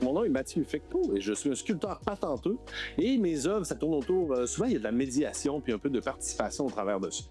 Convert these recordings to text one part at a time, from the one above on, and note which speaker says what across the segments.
Speaker 1: Mon nom est Mathieu Fecteau et je suis un sculpteur patenteux. Et mes œuvres, ça tourne autour, souvent il y a de la médiation puis un peu de participation au travers de ça.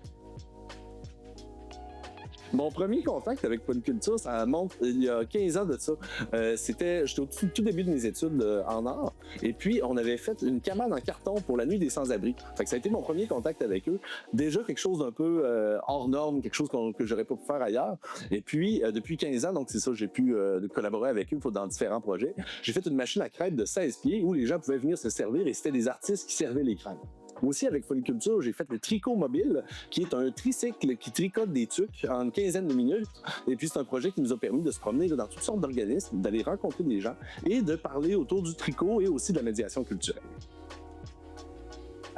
Speaker 1: Mon premier contact avec polyculture, ça remonte il y a 15 ans de ça. J'étais au tout début de mes études en art. Et puis, on avait fait une cabane en carton pour la nuit des sans-abri. Fait que ça a été mon premier contact avec eux. Déjà quelque chose d'un peu hors norme, quelque chose que j'aurais pas pu faire ailleurs. Et puis, depuis 15 ans, donc c'est ça, j'ai pu collaborer avec eux dans différents projets. J'ai fait une machine à crêpes de 16 pieds où les gens pouvaient venir se servir et c'était des artistes qui servaient les crêpes. Aussi, avec Polyculture, j'ai fait le tricot mobile, qui est un tricycle qui tricote des tucs en une quinzaine de minutes. Et puis, c'est un projet qui nous a permis de se promener dans toutes sortes d'organismes, d'aller rencontrer des gens et de parler autour du tricot et aussi de la médiation culturelle.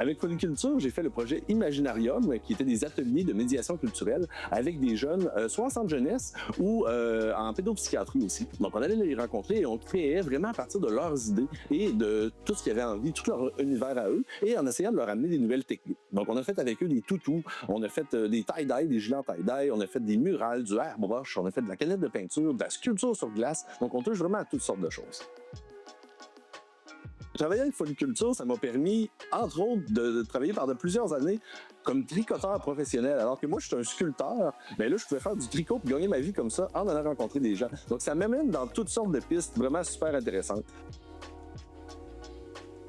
Speaker 1: Avec Polyculture, j'ai fait le projet Imaginarium, qui était des ateliers de médiation culturelle avec des jeunes, soit en centre jeunesse ou en pédopsychiatrie aussi. Donc, on allait les rencontrer et on créait vraiment à partir de leurs idées et de tout ce qu'ils avaient envie, tout leur univers à eux, et en essayant de leur amener des nouvelles techniques. Donc, on a fait avec eux des toutous, on a fait des tie-dye, des gilets en tie-dye, on a fait des murales, du airbrush, on a fait de la canette de peinture, de la sculpture sur glace. Donc, on touche vraiment à toutes sortes de choses. Travailler avec Polyculture, ça m'a permis, entre autres, de travailler pendant plusieurs années comme tricoteur professionnel. Alors que moi, je suis un sculpteur, mais là, je pouvais faire du tricot et gagner ma vie comme ça en allant rencontrer des gens. Donc, ça m'amène dans toutes sortes de pistes vraiment super intéressantes.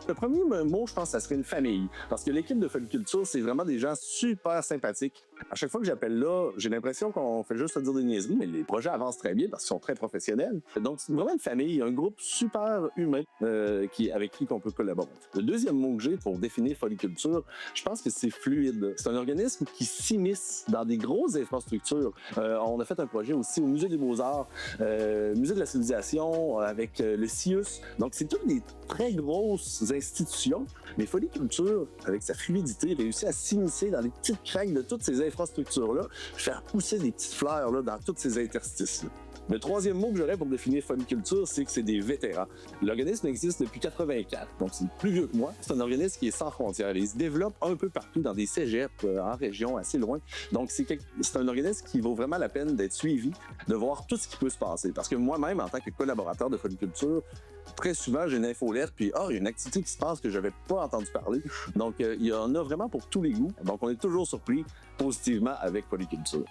Speaker 1: Le premier mot, je pense, ça serait une famille. Parce que l'équipe de Polyculture, c'est vraiment des gens super sympathiques. À chaque fois que j'appelle là, j'ai l'impression qu'on fait juste se dire des niaiseries, mais les projets avancent très bien parce qu'ils sont très professionnels. Donc, c'est vraiment une famille, un groupe super humain avec qui on peut collaborer. Le deuxième mot que j'ai pour définir Polyculture, je pense que c'est fluide. C'est un organisme qui s'immisce dans des grosses infrastructures. On a fait un projet aussi au Musée des Beaux-Arts, Musée de la Civilisation, avec le CIUS. Donc, c'est toutes des très grosses institutions, mais Polyculture, avec sa fluidité, réussit à s'immiscer dans les petites craques de toutes ces infrastructures-là, faire pousser des petites fleurs là, dans toutes ces interstices-là. Le troisième mot que j'aurais pour définir Polyculture, c'est que c'est des vétérans. L'organisme existe depuis 84, donc c'est plus vieux que moi. C'est un organisme qui est sans frontières. Il se développe un peu partout dans des cégeps, en région, assez loin. Donc c'est un organisme qui vaut vraiment la peine d'être suivi, de voir tout ce qui peut se passer. Parce que moi-même, en tant que collaborateur de Polyculture, très souvent, j'ai une infolette, puis il y a une activité qui se passe que je n'avais pas entendu parler. Donc, il y en a vraiment pour tous les goûts. Donc, on est toujours surpris positivement avec Polyculture.